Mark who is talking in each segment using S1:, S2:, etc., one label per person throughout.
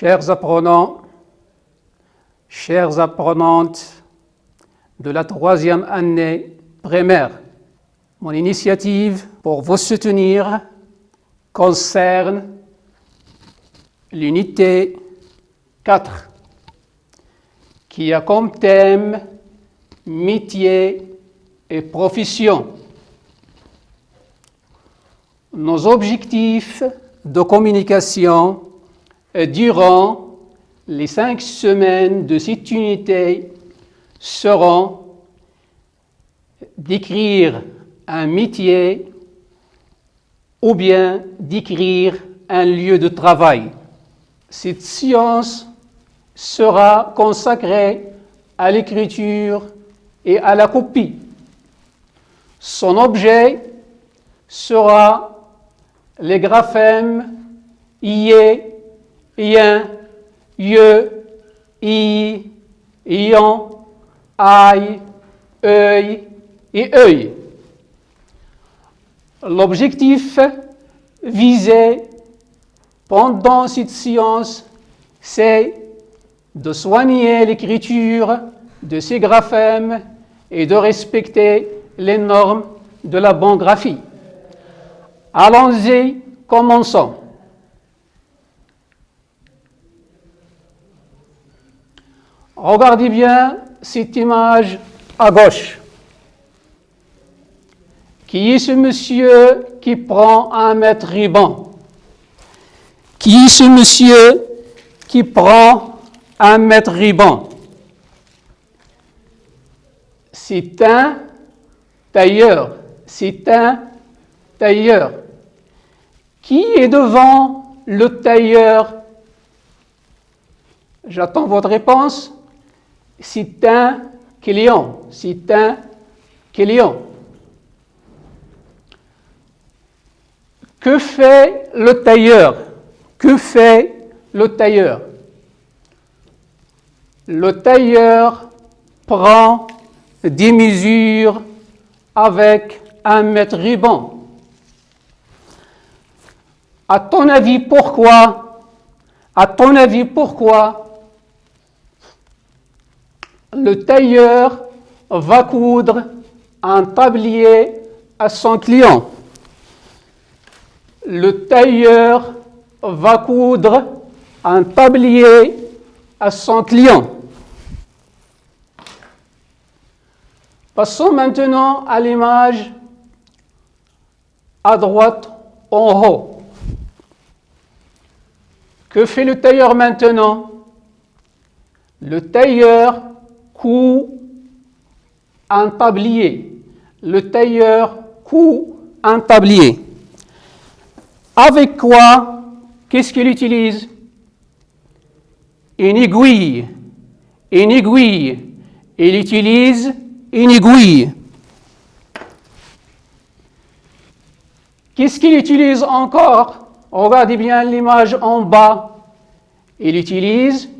S1: Chers apprenants, chères apprenantes de la 3e année primaire, mon initiative pour vous soutenir concerne l'unité 4 qui a comme thème métier et profession. Nos objectifs de communication durant les 5 semaines de cette unité seront d'écrire un métier ou bien d'écrire un lieu de travail. Cette séance sera consacrée à l'écriture et à la copie. Son objet sera les graphèmes IE, IEN, IE, I, ION, AI, œil et œil. L'objectif visé pendant cette séance, c'est de soigner l'écriture de ces graphèmes et de respecter les normes de la bonne graphie. Allons-y, commençons. Regardez bien cette image à gauche. Qui est ce monsieur qui prend un mètre ruban? Qui est ce monsieur qui prend un mètre ruban? C'est un tailleur. C'est un tailleur. Qui est devant le tailleur? J'attends votre réponse. C'est un client. C'est un client. Que fait le tailleur? Que fait le tailleur? Le tailleur prend des mesures avec un mètre ruban. À ton avis, pourquoi? À ton avis, pourquoi le tailleur va coudre un tablier à son client? Le tailleur va coudre un tablier à son client. Passons maintenant à l'image à droite en haut. Que fait le tailleur maintenant? Le tailleur coud un tablier. Le tailleur coud un tablier. Avec quoi? Qu'est-ce qu'il utilise? Une aiguille. Une aiguille. Il utilise une aiguille. Qu'est-ce qu'il utilise encore? Regardez bien l'image en bas. Il utilise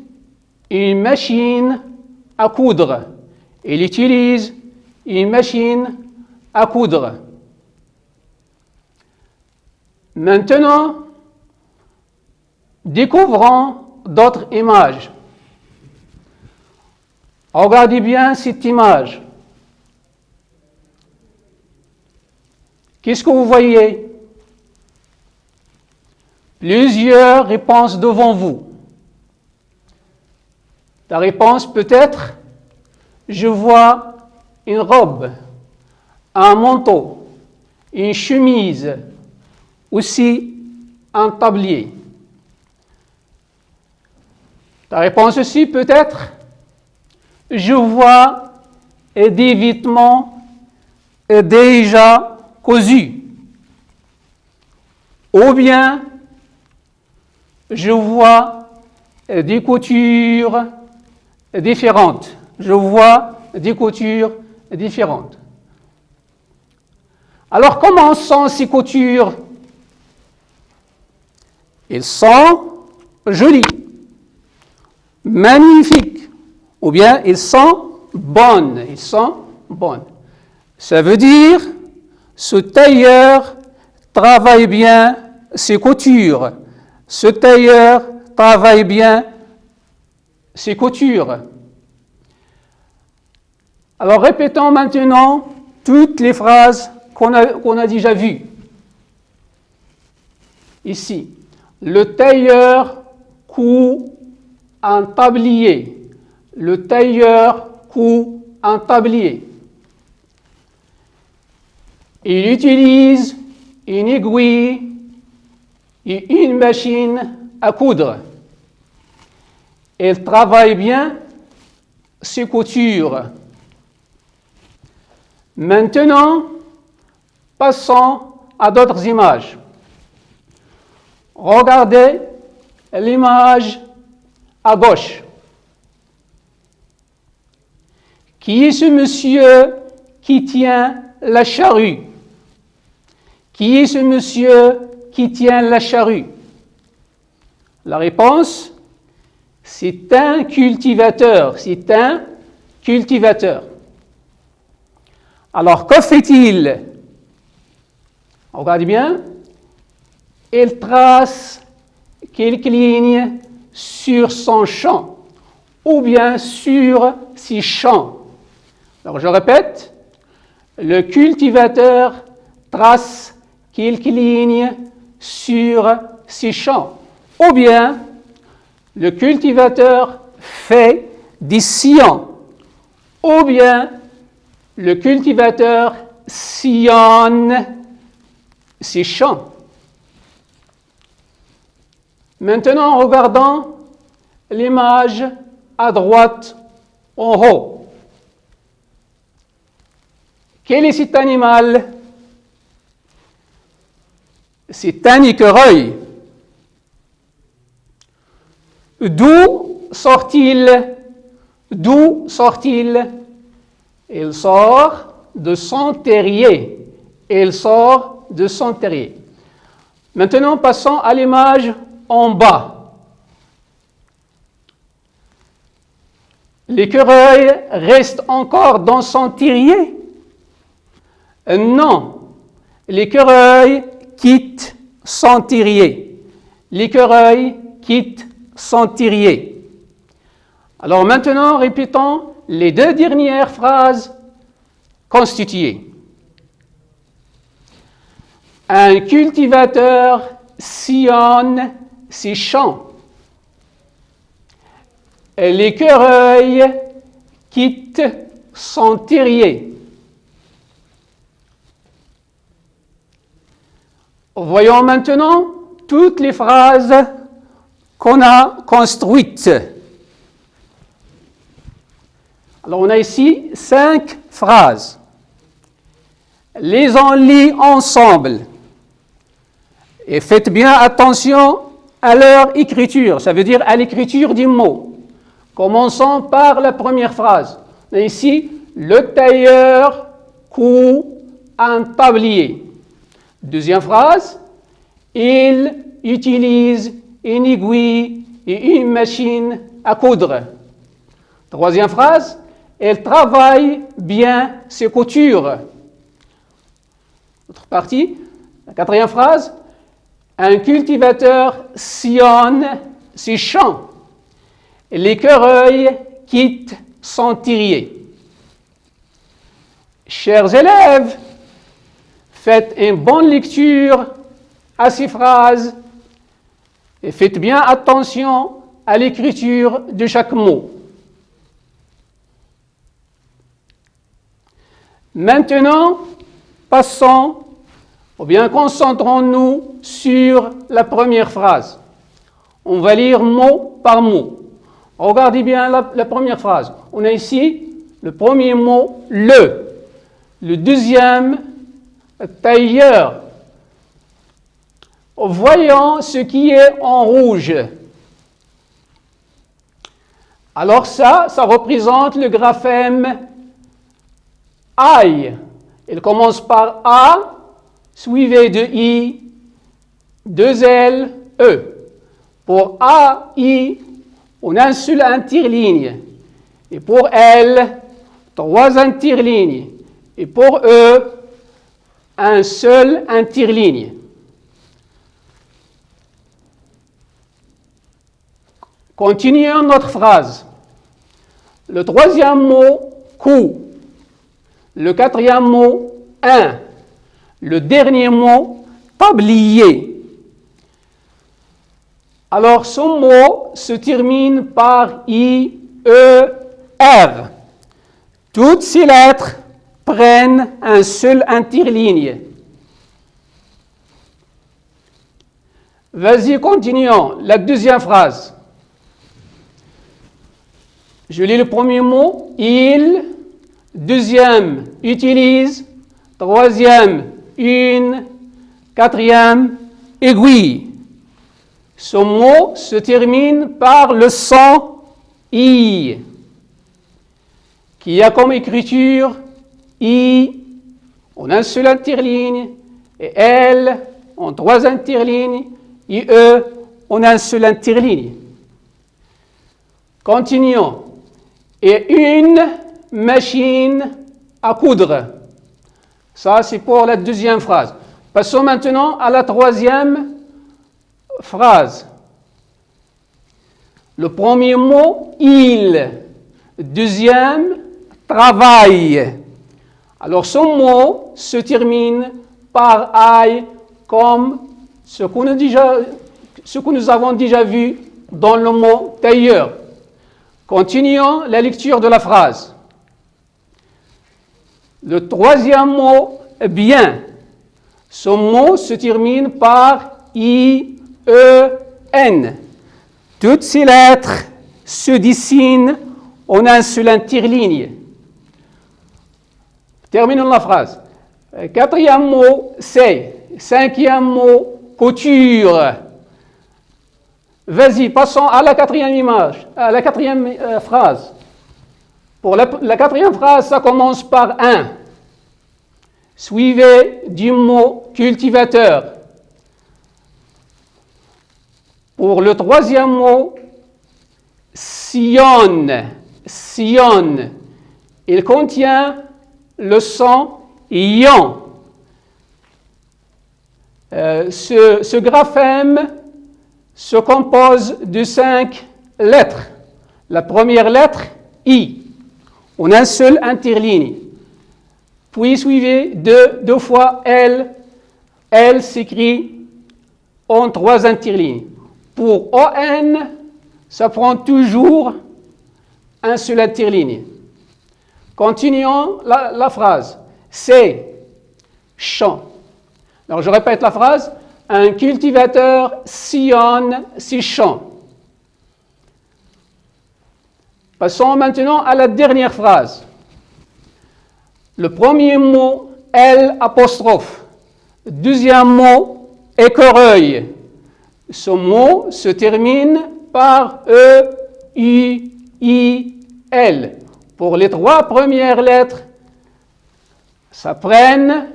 S1: une machine à coudre. Il utilise une machine à coudre. Maintenant, découvrons d'autres images. Regardez bien cette image. Qu'est-ce que vous voyez? Plusieurs réponses devant vous. La réponse peut être, je vois une robe, un manteau, une chemise, aussi un tablier. La réponse aussi peut être, je vois des vêtements déjà cousus. Ou bien, je vois des coutures différentes. Je vois des coutures différentes. Alors, comment sont ces coutures? Elles sont jolies, magnifiques, ou bien elles sont bonnes. Elles sont bonnes. Ça veut dire, ce tailleur travaille bien ses coutures. Ce tailleur travaille bien ses coutures. Alors répétons maintenant toutes les phrases qu'on a déjà vues. Ici, le tailleur coud un tablier. Le tailleur coud un tablier. Il utilise une aiguille et une machine à coudre. Il travaille bien ses coutures. Maintenant, passons à d'autres images. Regardez l'image à gauche. Qui est ce monsieur qui tient la charrue? Qui est ce monsieur qui tient la charrue? La réponse, c'est un cultivateur. C'est un cultivateur. Alors, que fait-il? Regardez bien. Il trace quelques lignes sur son champ ou bien sur ses champs. Alors, je répète, le cultivateur trace quelques lignes sur ses champs ou bien le cultivateur fait des sillons ou bien le cultivateur sillonne ses champs. Maintenant, regardons l'image à droite en haut. Quel est cet animal? C'est un écureuil. D'où sort-il? D'où sort-il? Il sort de son terrier. Il sort de son terrier. Maintenant, passons à l'image en bas. L'écureuil reste encore dans son terrier? Non. L'écureuil quitte son terrier. L'écureuil quitte son terrier. Alors maintenant, répétons les deux dernières phrases constituées. Un cultivateur sillonne ses champs. L'écureuil quitte son terrier. Voyons maintenant toutes les phrases qu'on a construites. Alors, on a ici 5 phrases. Les on lit ensemble. Et faites bien attention à leur écriture, ça veut dire à l'écriture du mot. Commençons par la première phrase. On a ici, le tailleur coud un tablier. Deuxième phrase, il utilise une aiguille et une machine à coudre. Troisième phrase, elle travaille bien ses coutures. Autre partie, la quatrième phrase, un cultivateur sillonne ses champs. L'écureuil quitte son terrier. Chers élèves, faites une bonne lecture à ces phrases et faites bien attention à l'écriture de chaque mot. Maintenant, passons, ou bien concentrons-nous sur la première phrase. On va lire mot par mot. Regardez bien la première phrase. On a ici le premier mot, le. Le deuxième, tailleur. Voyons ce qui est en rouge. Alors ça représente le graphème I. Il commence par A, suivi de I, 2 L, E. Pour A, I, on a un seul interligne. Et pour L, 3 interlignes. Et pour E, un seul interligne. Continuons notre phrase. Le troisième mot, coup. Le quatrième mot, un. Le dernier mot, tablier. Alors, ce mot se termine par I, E, R. Toutes ces lettres prennent un seul interligne. Vas-y, continuons. La deuxième phrase. Je lis le premier mot, il. Deuxième, utilise. Troisième, une. Quatrième, aiguille. Ce mot se termine par le son I, qui a comme écriture I en un seul interligne et L en trois interlignes, IE en un seul interligne. Continuons. Et une machine à coudre. Ça, c'est pour la deuxième phrase. Passons maintenant à la troisième phrase. Le premier mot, il. Deuxième, travail. Alors, ce mot se termine par I comme ce que nous avons déjà vu dans le mot tailleur. Continuons la lecture de la phrase. Le troisième mot, bien. Ce mot se termine par I-E-N. Toutes ces lettres se dessinent en un seul interligne. Terminons la phrase. Quatrième mot, c'est. Cinquième mot, couture. Vas-y, passons à la quatrième image, à la quatrième phrase. Pour la quatrième phrase, ça commence par un. Suivi du mot cultivateur. Pour le troisième mot, sillonne. Sillonne. Il contient le son ion. Ce graphème se compose de 5 lettres. La première lettre, I, en un seul interligne. Puis suivi de deux fois L. L s'écrit en 3 interlignes. Pour ON, ça prend toujours un seul interligne. Continuons la phrase. C'est champ. Alors je répète la phrase. Un cultivateur sillonne ses champs. Passons maintenant à la dernière phrase. Le premier mot, L apostrophe. Deuxième mot, écureuil. Ce mot se termine par E, U, I, L. Pour les 3 premières lettres, ça prenne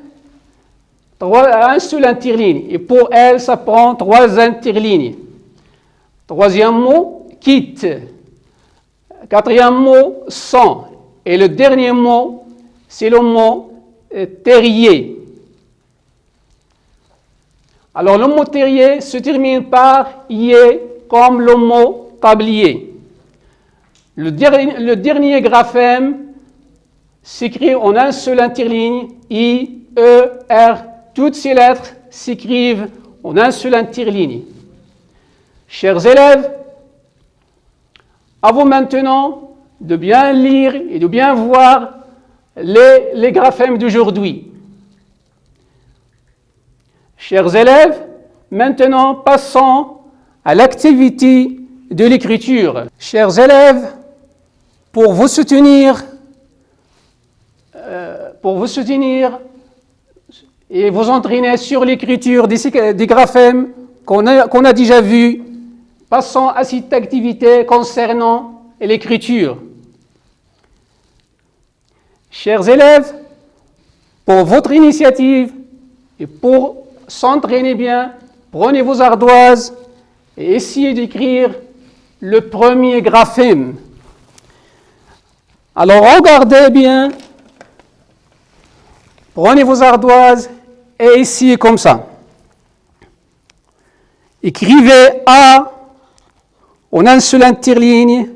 S1: un seul interligne. Et pour L, ça prend 3 interlignes. Troisième mot, quitte. Quatrième mot, sang. Et le dernier mot, c'est le mot terrier. Alors, le mot terrier se termine par IE comme le mot tablier. Le dernier graphème s'écrit en un seul interligne, I, E, R. Toutes ces lettres s'écrivent en un seul interligne. Chers élèves, à vous maintenant de bien lire et de bien voir les graphèmes d'aujourd'hui. Chers élèves, maintenant passons à l'activité de l'écriture. Chers élèves, pour vous soutenir et vous entraîner sur l'écriture des graphèmes qu'on a déjà vus, passons à cette activité concernant l'écriture. Chers élèves, pour votre initiative et pour s'entraîner bien, prenez vos ardoises et essayez d'écrire le premier graphème. Alors regardez bien, prenez vos ardoises et essayez comme ça. Écrivez A en un seul interligne,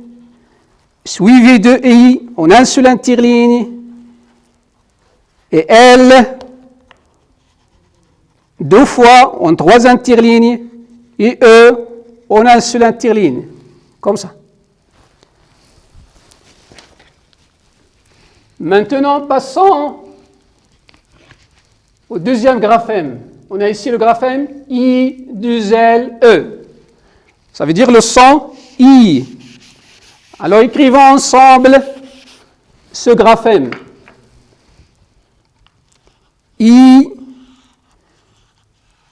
S1: suivi de I en un seul interligne, et L deux fois en trois interlignes, et E en un seul interligne, comme ça. Maintenant, passons au deuxième graphème. On a ici le graphème I2LE. Ça veut dire le son I. Alors, écrivons ensemble ce graphème. I,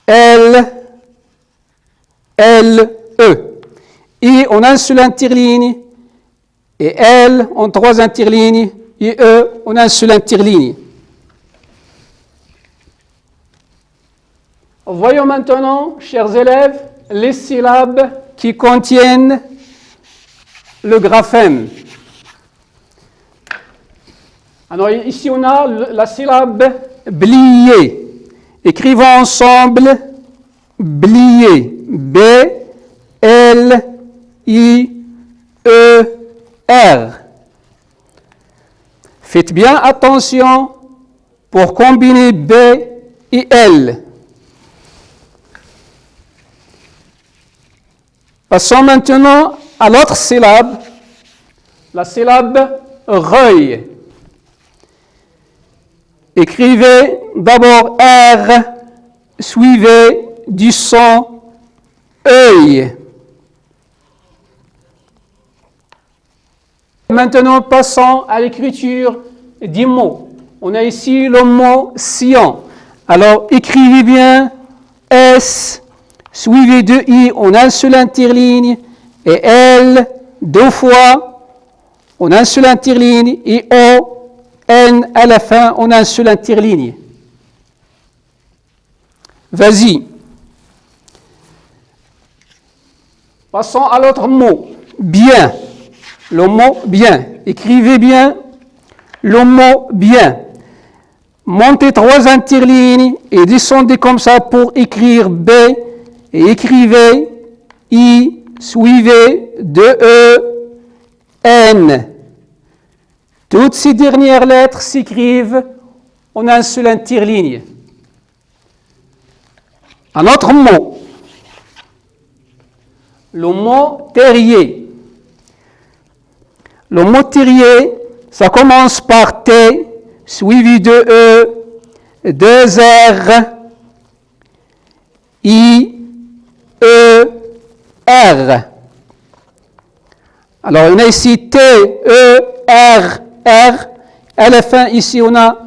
S1: L, L, E. I en un seul interligne et L en trois interlignes et E en un seul interligne. Voyons maintenant, chers élèves, les syllabes qui contiennent le graphème. Alors ici on a la syllabe blier. Écrivons ensemble blier. B, L, I, E, R. Faites bien attention pour combiner B et L. Passons maintenant à l'autre syllabe, la syllabe reuil. Écrivez d'abord R, suivez du son œil. Maintenant, passons à l'écriture des mots. On a ici le mot sillon. Alors, écrivez bien S, suivi de I en un seul interligne, et L deux fois en un seul interligne, et O, N à la fin en un seul interligne. Vas-y. Passons à l'autre mot, bien. Le mot bien. Écrivez bien le mot bien. Montez trois interlignes et descendez comme ça pour écrire B. Et écrivez I, suivez de E, N. Toutes ces dernières lettres s'écrivent en un seul interligne. Un autre mot, le mot terrier. Le mot terrier, ça commence par T, suivi de E, deux R, I, E, R. Alors, on a ici T, E, R, R. À la fin, ici, on a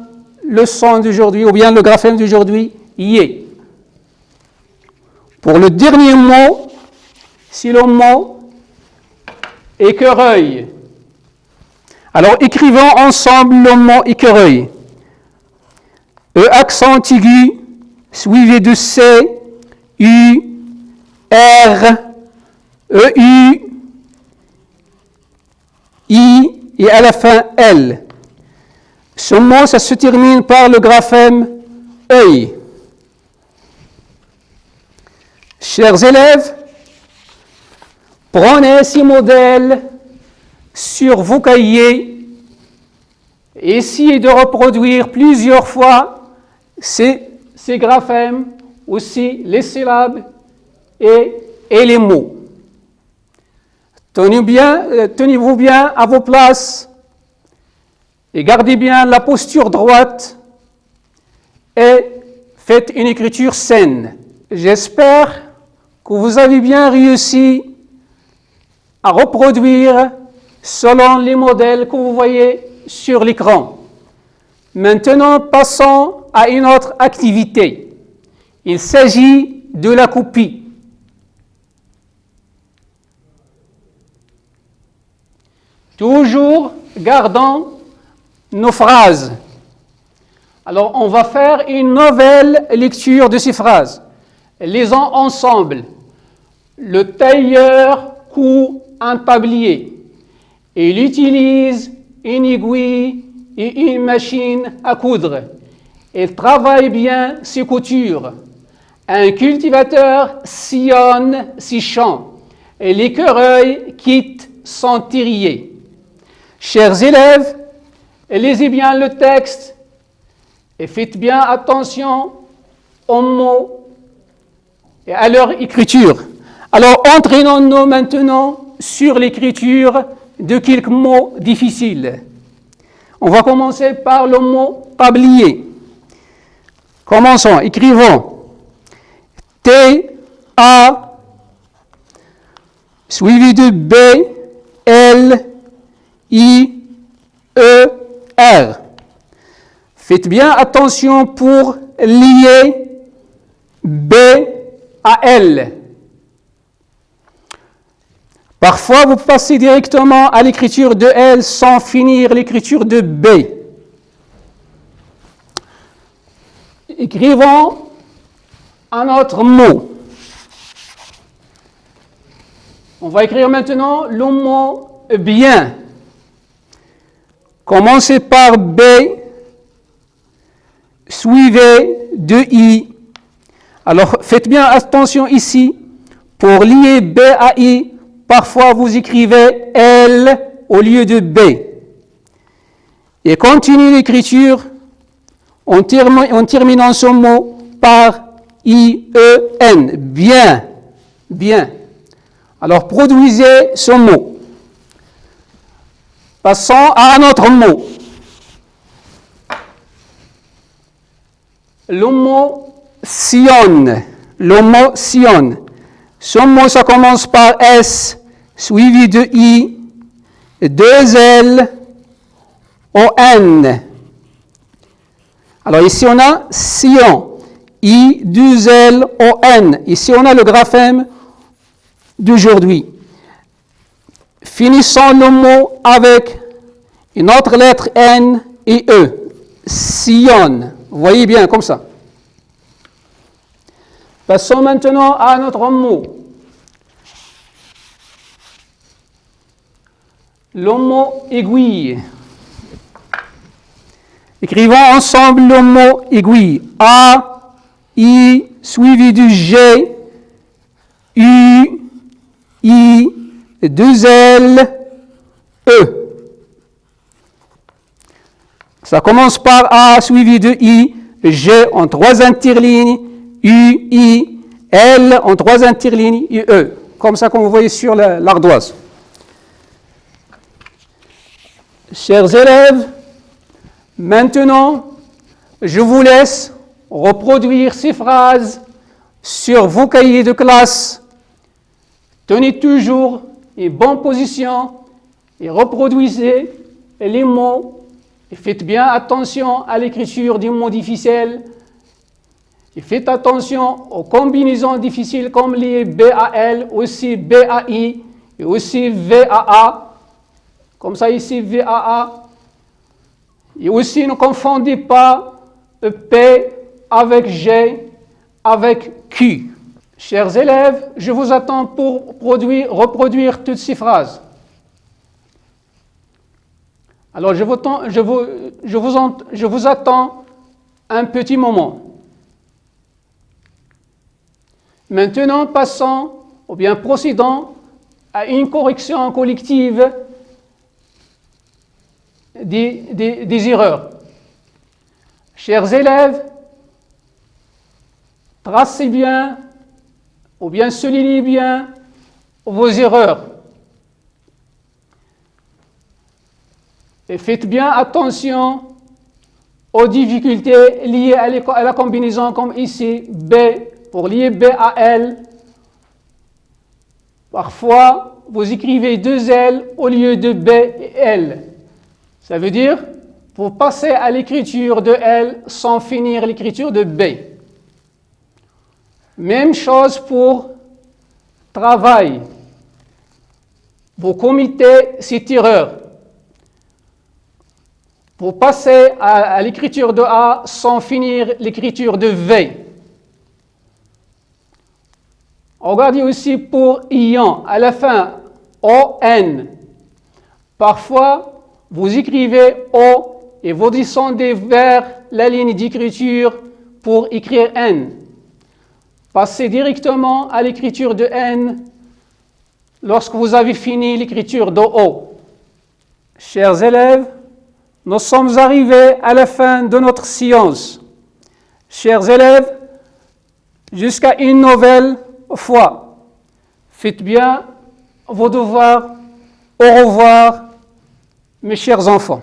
S1: le son d'aujourd'hui, ou bien le graphème d'aujourd'hui, yé. Pour le dernier mot, c'est le mot écureuil. Alors, écrivons ensemble le mot écureuil. E accent aigu, suivi de C, U, R, E, U, I, et à la fin L. Ce mot, ça se termine par le graphème œil. Chers élèves, prenez ces modèles sur vos cahiers et essayez de reproduire plusieurs fois ces graphèmes, aussi les syllabes et les mots. Tenez-vous bien à vos places et gardez bien la posture droite et faites une écriture saine. J'espère que vous avez bien réussi à reproduire selon les modèles que vous voyez sur l'écran. Maintenant, passons à une autre activité. Il s'agit de la copie. Toujours gardons nos phrases. Alors, on va faire une nouvelle lecture de ces phrases. Lisons ensemble. Le tailleur coud un tablier. Il utilise une aiguille et une machine à coudre. Il travaille bien ses coutures. Un cultivateur sillonne ses champs. et l'écureuil quitte son terrier. Chers élèves, lisez bien le texte et faites bien attention aux mots et à leur écriture. Alors, entraînons-nous maintenant sur l'écriture de quelques mots difficiles. On va commencer par le mot tablier. Commençons, écrivons T-A suivi de B-L-I-E-R. Faites bien attention pour lier B à L. Parfois, vous passez directement à l'écriture de L sans finir l'écriture de B. Écrivons un autre mot. On va écrire maintenant le mot bien. Commencez par B, suivez de I. Alors, faites bien attention ici. Pour lier B à I, parfois vous écrivez L au lieu de B. Et continuez l'écriture en terminant ce mot par I-E-N. Bien. Bien. Alors, produisez ce mot. Passons à un autre mot. Le mot Sion. Le mot Sion. Ce mot, ça commence par S, suivi de I, 2 L, O-N. Alors ici, on a Sion. I, 2 L, O-N. Ici, on a le graphème d'aujourd'hui. Finissons le mot avec une autre lettre N et E. Sion. Vous voyez bien, comme ça. Passons maintenant à un autre mot. Le mot aiguille. Écrivons ensemble le mot aiguille. A, I, suivi du G, U, I, 2 L, E. Ça commence par A, suivi de I, G en 3 interlignes, U, I, L en 3 interlignes, et E. Comme ça, comme vous voyez sur l'ardoise. Chers élèves, maintenant, je vous laisse reproduire ces phrases sur vos cahiers de classe. Tenez toujours une bonne position et reproduisez les mots. Et faites bien attention à l'écriture des mots difficiles. Et faites attention aux combinaisons difficiles comme les B-A-L, aussi B-A-I et aussi V-A-A. Comme ça ici, V-A-A. Et aussi, ne confondez pas P avec G, avec Q. Chers élèves, je vous attends pour reproduire toutes ces phrases. Alors, je vous attends un petit moment. Maintenant, passons, ou bien procédons à une correction collective des erreurs. Chers élèves, tracez bien, ou bien soulignez bien vos erreurs. Et faites bien attention aux difficultés liées à la combinaison comme ici, B, pour lier B à L. Parfois, vous écrivez 2 L au lieu de B et L. Ça veut dire, pour passer à l'écriture de L sans finir l'écriture de B. Même chose pour travail. Vous commettez cette erreur. Pour passer à l'écriture de A sans finir l'écriture de V. Regardez aussi pour ion, à la fin, O-N. Parfois, vous écrivez O et vous descendez vers la ligne d'écriture pour écrire N. Passez directement à l'écriture de N lorsque vous avez fini l'écriture d'en haut. Chers élèves, nous sommes arrivés à la fin de notre séance. Chers élèves, jusqu'à une nouvelle fois. Faites bien vos devoirs. Au revoir, mes chers enfants.